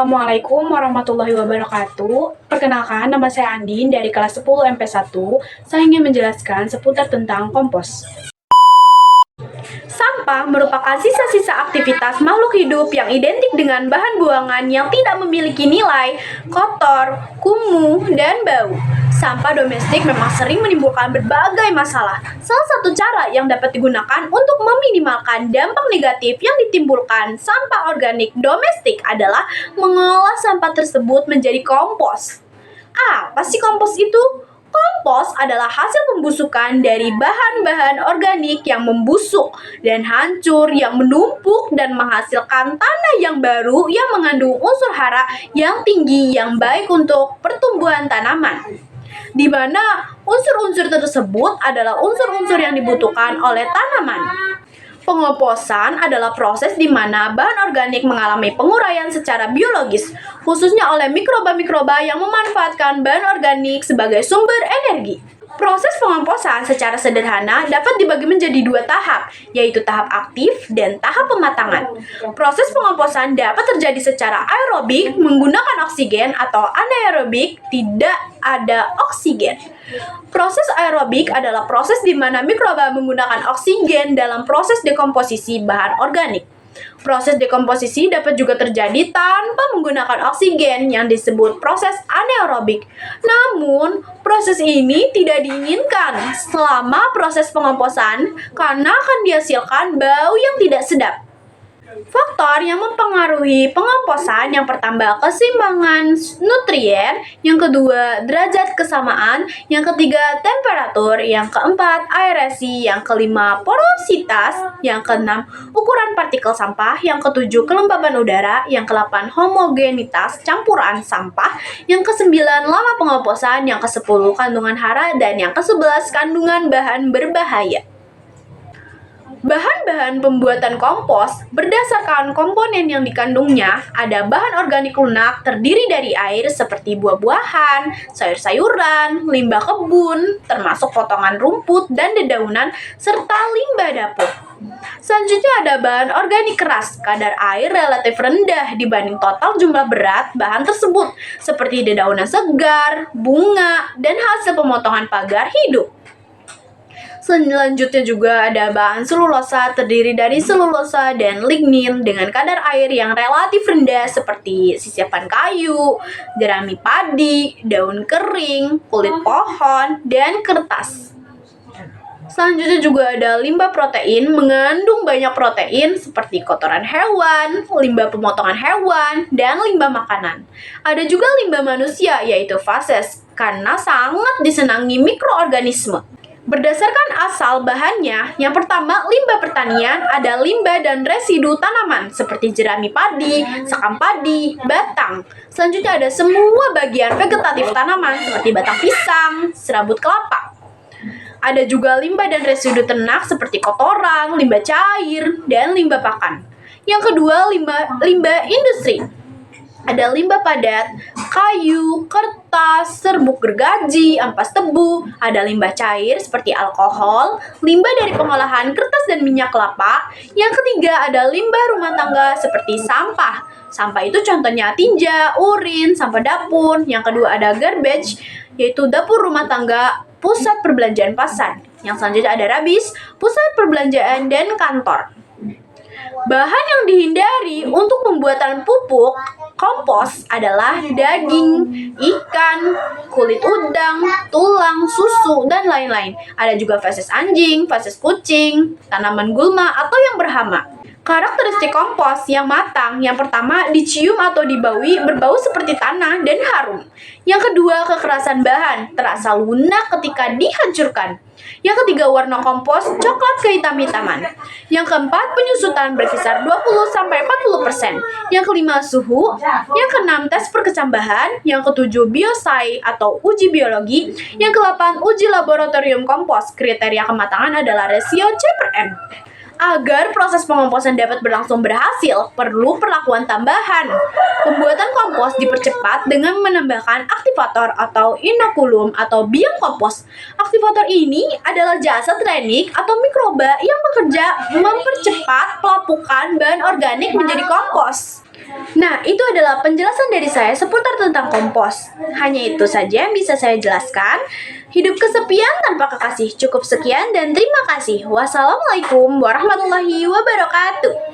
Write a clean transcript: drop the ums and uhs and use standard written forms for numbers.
Assalamualaikum warahmatullahi wabarakatuh. Perkenalkan, nama saya Andin dari kelas 10 MP1. Saya ingin menjelaskan seputar tentang kompos. Sampah merupakan sisa-sisa aktivitas makhluk hidup yang identik dengan bahan buangan yang tidak memiliki nilai, kotor, kumuh, dan bau. Sampah domestik memang sering menimbulkan berbagai masalah. Salah satu cara yang dapat digunakan untuk meminimalkan dampak negatif yang ditimbulkan sampah organik domestik adalah mengolah sampah tersebut menjadi kompos. Apa sih kompos itu? Kompos adalah hasil pembusukan dari bahan-bahan organik yang membusuk dan hancur yang menumpuk dan menghasilkan tanah yang baru yang mengandung unsur hara yang tinggi yang baik untuk pertumbuhan tanaman. Di mana unsur-unsur tersebut adalah unsur-unsur yang dibutuhkan oleh tanaman. Pengomposan adalah proses di mana bahan organik mengalami penguraian secara biologis, khususnya oleh mikroba-mikroba yang memanfaatkan bahan organik sebagai sumber energi. Proses pengomposan secara sederhana dapat dibagi menjadi dua tahap, yaitu tahap aktif dan tahap pematangan. Proses pengomposan dapat terjadi secara aerobik menggunakan oksigen atau anaerobik tidak ada oksigen. Proses aerobik adalah proses di mana mikroba menggunakan oksigen dalam proses dekomposisi bahan organik. Proses dekomposisi dapat juga terjadi tanpa menggunakan oksigen yang disebut proses anaerobik. Namun, proses ini tidak diinginkan selama proses pengomposan karena akan dihasilkan bau yang tidak sedap. Faktor yang mempengaruhi pengomposan yang pertama keseimbangan nutrien, yang kedua derajat kesamaan, yang ketiga temperatur, yang keempat aerasi, yang kelima porositas, yang keenam ukuran partikel sampah, yang ketujuh kelembaban udara, yang kedelapan homogenitas campuran sampah, yang kesembilan lama pengomposan, yang kesepuluh kandungan hara, dan yang kesebelas kandungan bahan berbahaya. Bahan-bahan pembuatan kompos berdasarkan komponen yang dikandungnya. Ada bahan organik lunak terdiri dari air seperti buah-buahan, sayur-sayuran, limbah kebun, termasuk potongan rumput dan dedaunan, serta limbah dapur. Selanjutnya ada bahan organik keras, kadar air relatif rendah dibanding total jumlah berat bahan tersebut, seperti dedaunan segar, bunga, dan hasil pemotongan pagar hidup. Selanjutnya juga ada bahan selulosa terdiri dari selulosa dan lignin dengan kadar air yang relatif rendah seperti sisipan kayu, jerami padi, daun kering, kulit pohon, dan kertas. Selanjutnya juga ada limbah protein mengandung banyak protein seperti kotoran hewan, limbah pemotongan hewan, dan limbah makanan. Ada juga limbah manusia yaitu fases karena sangat disenangi mikroorganisme. Berdasarkan asal bahannya, yang pertama limbah pertanian ada limbah dan residu tanaman seperti jerami padi, sekam padi, batang. Selanjutnya ada semua bagian vegetatif tanaman seperti batang pisang, serabut kelapa. Ada juga limbah dan residu ternak seperti kotoran, limbah cair, dan limbah pakan. Yang kedua limbah industri. Ada limbah padat, kayu, kertas, serbuk gergaji, ampas tebu, ada limbah cair seperti alkohol, limbah dari pengolahan kertas dan minyak kelapa. Yang ketiga ada limbah rumah tangga seperti sampah. Sampah itu contohnya tinja, urin, sampah dapur. Yang kedua ada garbage, yaitu dapur rumah tangga, pusat perbelanjaan pasar. Yang selanjutnya ada rabis, pusat perbelanjaan dan kantor. Bahan yang dihindari untuk pembuatan pupuk kompos adalah daging, ikan, kulit udang, tulang, susu, dan lain-lain. Ada juga feses anjing, feses kucing, tanaman gulma, atau yang berhama. Karakteristik kompos yang matang, yang pertama dicium atau dibaui berbau seperti tanah dan harum. Yang kedua kekerasan bahan, terasa lunak ketika dihancurkan. Yang ketiga warna kompos coklat kehitam-hitaman. Yang keempat penyusutan berkisar 20-40%. Yang kelima suhu. Yang keenam tes perkecambahan. Yang ketujuh biosai atau uji biologi. Yang kedelapan uji laboratorium kompos. Kriteria kematangan adalah rasio C/N. Agar proses pengomposan dapat berlangsung berhasil, perlu perlakuan tambahan. Pembuatan kompos dipercepat dengan menambahkan aktivator atau inokulum atau biang kompos. Aktivator ini adalah jasa teknik atau mikroba yang bekerja mempercepat pelapukan bahan organik menjadi kompos. Nah, itu adalah penjelasan dari saya seputar tentang kompos. Hanya itu saja yang bisa saya jelaskan. Hidup kesepian tanpa kekasih. Cukup sekian dan terima kasih. Wassalamualaikum warahmatullahi wabarakatuh.